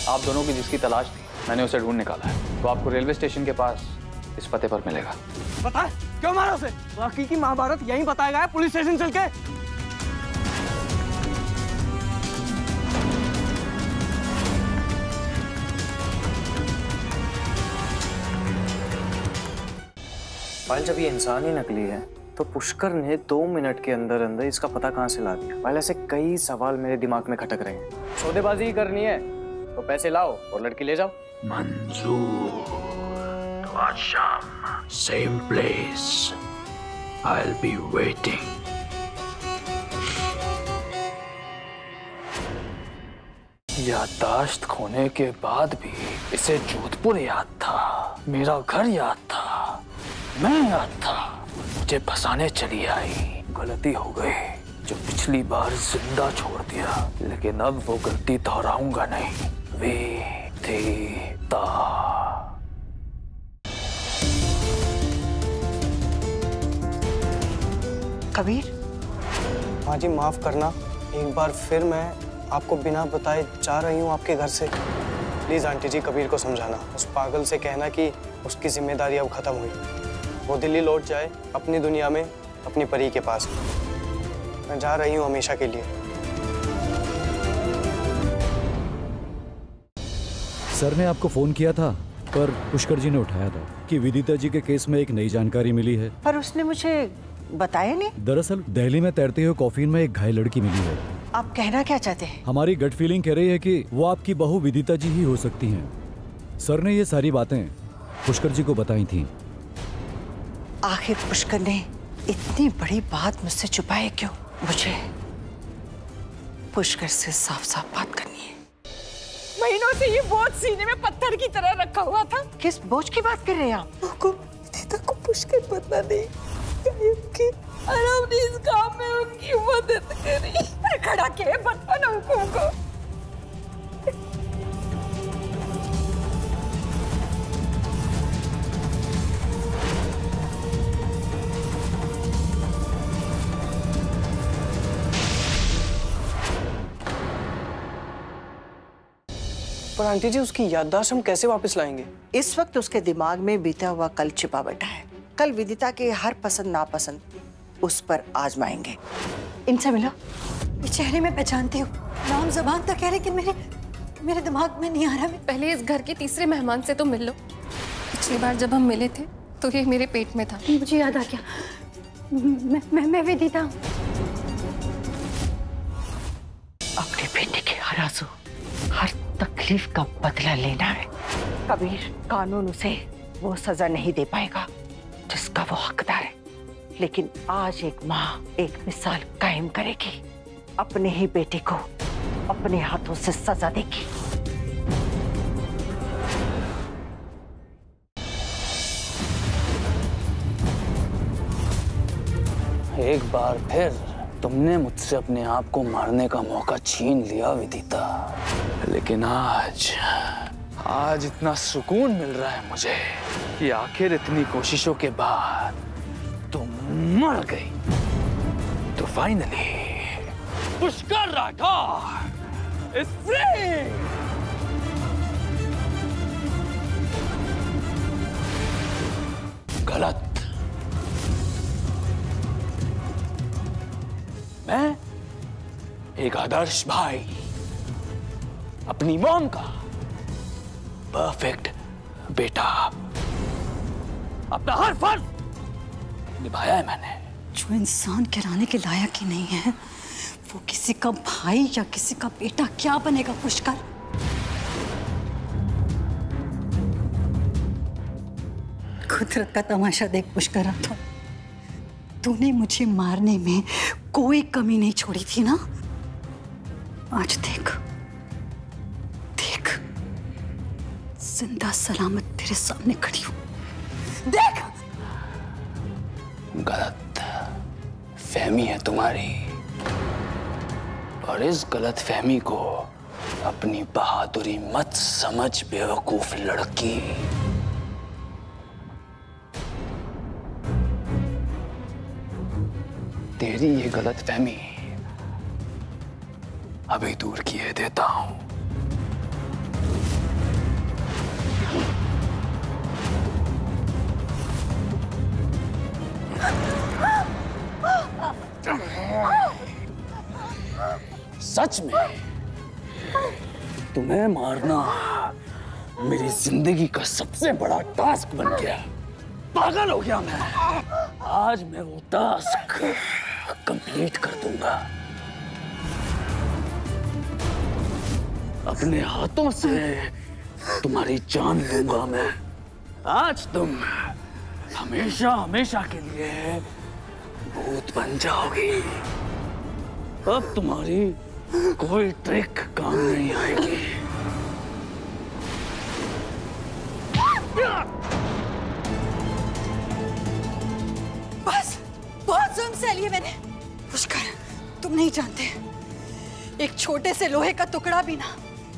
आप दोनों की जिसकी तलाश थी मैंने उसे ढूंढ निकाला है। वो आपको रेलवे स्टेशन के पास इस पते पर मिलेगा। बता क्यों मारा उसे? बाकी की महाभारत यहीं बताएगा है पुलिस स्टेशन चल के। फाइल जब ये इंसान ही नकली है तो पुष्कर ने 2 मिनट के अंदर अंदर इसका पता कहाँ से ला दिया? पहले से कई सवाल मेरे दिमाग में खटक रहे हैं। सौदेबाजी ही करनी है तो पैसे लाओ और लड़की ले जाओ। मंजूर, तो आज शाम same place, I will be waiting. याददाश्त खोने के बाद भी इसे जोधपुर याद था, मेरा घर याद था, मैं याद था। मुझे फंसाने चली आई, गलती हो गई जो पिछली बार जिंदा छोड़ दिया, लेकिन अब वो गलती दोहराऊंगा नहीं। विदिता। कबीर। हाँ जी, माफ करना, एक बार फिर मैं आपको बिना बताए जा रही हूँ आपके घर से। प्लीज आंटी जी, कबीर को समझाना, उस पागल से कहना कि उसकी जिम्मेदारी अब खत्म हुई, वो दिल्ली लौट जाए अपनी दुनिया में, अपनी परी के पास। मैं जा रही हूँ हमेशा के लिए। सर ने आपको फोन किया था पर पुष्कर जी ने उठाया था कि विदिता जी के केस में एक नई जानकारी मिली है। पर उसने मुझे बताया नहीं। दरअसल दिल्ली में तैरते हुए कॉफिन में एक घायल लड़की मिली है। आप कहना क्या चाहते हैं? हमारी गट फीलिंग कह रही है कि वो आपकी बहू विदिता जी ही हो सकती हैं। सर ने ये सारी बातें पुष्कर जी को बताई थी। आखिर पुष्कर ने इतनी बड़ी बात मुझसे छुपाए क्यों? मुझे पुष्कर से साफ साफ बात करनी है। महीनों से ये बोझ सीने में पत्थर की तरह रखा हुआ था। किस बोझ की बात कर रहे हैं आप? विदिता को पुष्कर पता नहीं और हमने इस काम में उनकी मदद करी। खड़ा के बचपन हुकुम को। पर आंटी जी, उसकी याददाश्त हम कैसे वापस लाएंगे? इस वक्त उसके दिमाग में बीता हुआ कल छिपा बैठा है। कल विदिता के हर पसंद नापसंद उस पर आजमाएंगे। इनसे मिलो। ये चेहरे में पहचानती हूँ, नाम ज़बान तक है, लेकिन मेरे दिमाग में नहीं आ रहा। पहले इस घर के तीसरे मेहमान से तो मिल लो। पिछली बार जब हम मिले थे तो ये मेरे पेट में था। मुझे याद आ गया, मैं विदिता हूँ। अपने बेटे के हर आंसू, हर तकलीफ का बदला लेना है। कबीर, कानून उसे वो सजा नहीं दे पाएगा जिसका वो हकदार है, लेकिन आज एक माँ एक मिसाल कायम करेगी। अपने ही बेटे को अपने हाथों से सजा देगी। एक बार फिर तुमने मुझसे अपने आप को मारने का मौका छीन लिया विदिता, लेकिन आज इतना सुकून मिल रहा है मुझे कि आखिर इतनी कोशिशों के बाद तुम मर गई। तो finally Pushkar Rathore is free. गलत। मैं एक आदर्श भाई, अपनी मॉम का परफेक्ट बेटा, अपना हर फर्ज निभाया है मैंने। जो इंसान कहलाने के लायक ही नहीं है, वो किसी का भाई या किसी का बेटा क्या बनेगा पुष्कर? कुदरत का तमाशा देख पुष्कर राठौर, तूने मुझे मारने में कोई कमी नहीं छोड़ी थी ना। आज देख देख, जिंदा सलामत तेरे सामने खड़ी हूं। देख। गलत फहमी है तुम्हारी, और इस गलत फहमी को अपनी बहादुरी मत समझ बेवकूफ लड़की। तेरी ये गलत फहमी अभी दूर किए देता हूं। सच में तुम्हें मारना मेरी जिंदगी का सबसे बड़ा टास्क बन गया। पागल हो गया मैं। आज मैं वो टास्क कंप्लीट कर दूंगा। अपने हाथों से तुम्हारी जान लूंगा मैं। आज तुम हमेशा हमेशा के लिए भूत बन जाओगी। अब तुम्हारी कोई ट्रिक काम नहीं आएगी। बस बहुत जुल्म सह लिए मैंने। पुष्कर, तुम नहीं जानते, एक छोटे से लोहे का टुकड़ा भी ना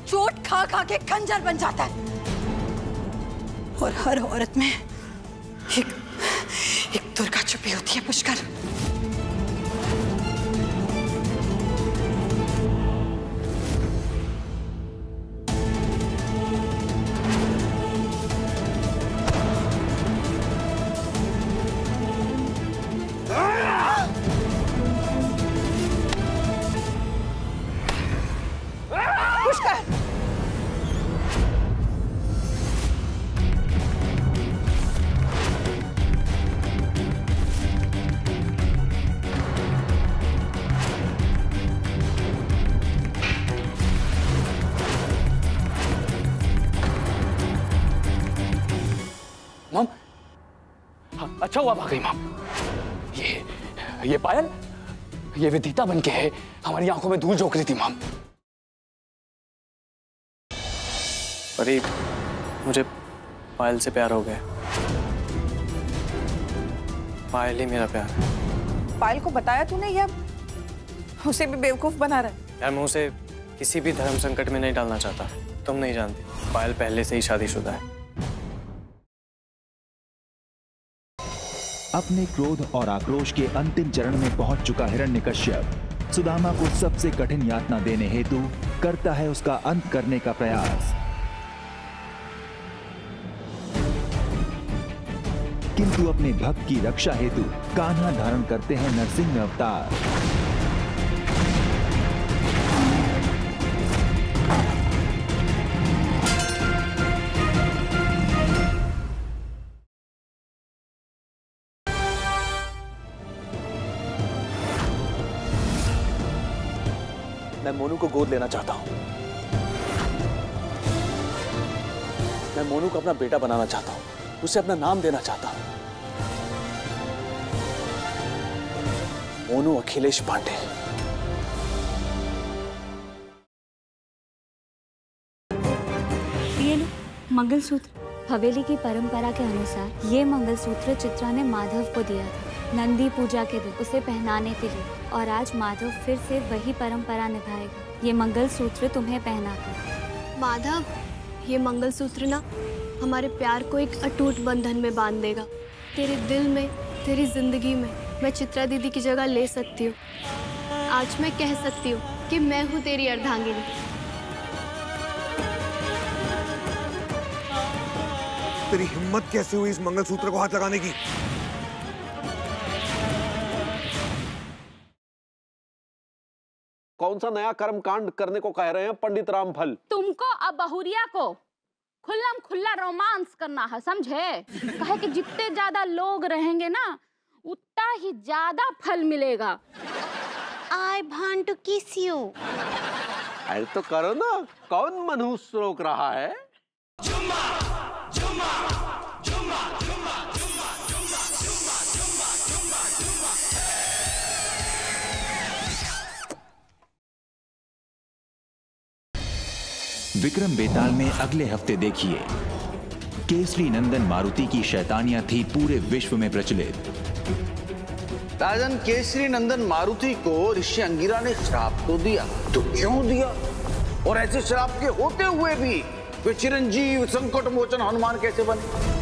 चोट खा खा के खंजर बन जाता है। और हर औरत में एक दुर्गा छुपी होती है पुष्कर। मम, अच्छा हुआ भाग गई मम। ये पायल, ये विदिता बन के है हमारी आंखों में धूल झोंक रही थी मम। परी, मुझे पायल से प्यार हो गया। पायल ही मेरा प्यार है। पायल को बताया तूने या उसे भी बेवकूफ बना रहा है? यार, मैं उसे किसी भी धर्म संकट में नहीं डालना चाहता। तुम नहीं जानती, पायल पहले से ही शादीशुदा है। अपने क्रोध और आक्रोश के अंतिम चरण में पहुंच चुका हिरण्यकश्यप सुदामा को सबसे कठिन यातना देने हेतु करता है उसका अंत करने का प्रयास। किंतु अपने भक्त की रक्षा हेतु कान्हा धारण करते हैं नरसिंह अवतार। मैं मोनू को गोद लेना चाहता हूं। मैं मोनू को अपना बेटा बनाना चाहता हूं, उसे अपना नाम देना चाहता हूं। मोनू अखिलेश पांडे। ये लो मंगलसूत्र। हवेली की परंपरा के अनुसार ये मंगलसूत्र चित्रा ने माधव को दिया था नंदी पूजा के दिन उसे पहनाने के लिए, और आज माधव फिर से वही परंपरा निभाएगा। ये मंगलसूत्र तुम्हें पहनाकर। माधव, ये मंगलसूत्र ना हमारे प्यार को एक अटूट बंधन में बांध देगा। तेरे दिल में, तेरी जिंदगी में मैं चित्रा दीदी की जगह ले सकती हूँ। आज मैं कह सकती हूँ कि मैं हूँ तेरी अर्धांगिनी। तेरी हिम्मत कैसे हुई इस मंगलसूत्र को हाथ लगाने की? कौन सा नया कर्म कांड करने को कह रहे हैं पंडित रामफल? तुमको अब बहुरिया को खुल्लम खुल्ला रोमांस करना है, समझे? कहे कि जितने ज्यादा लोग रहेंगे ना उतना ही ज्यादा फल मिलेगा। I want to kiss you। अरे तो करो ना, कौन मनहूस रोक रहा है? जुम्मा, जुम्मा, जुम्मा, जुम्मा, जुम्मा, जुम्मा, जुम्मा, जुम्मा, जुम्मा, जुम्मा। विक्रम बेताल में अगले हफ्ते देखिए केसरी नंदन मारुति की शैतानियां थी पूरे विश्व में प्रचलित। राजन केसरी नंदन मारुति को ऋषि अंगिरा ने श्राप तो दिया, तो क्यों दिया? और ऐसे श्राप के होते हुए भी वे चिरंजीव संकट मोचन हनुमान कैसे बने?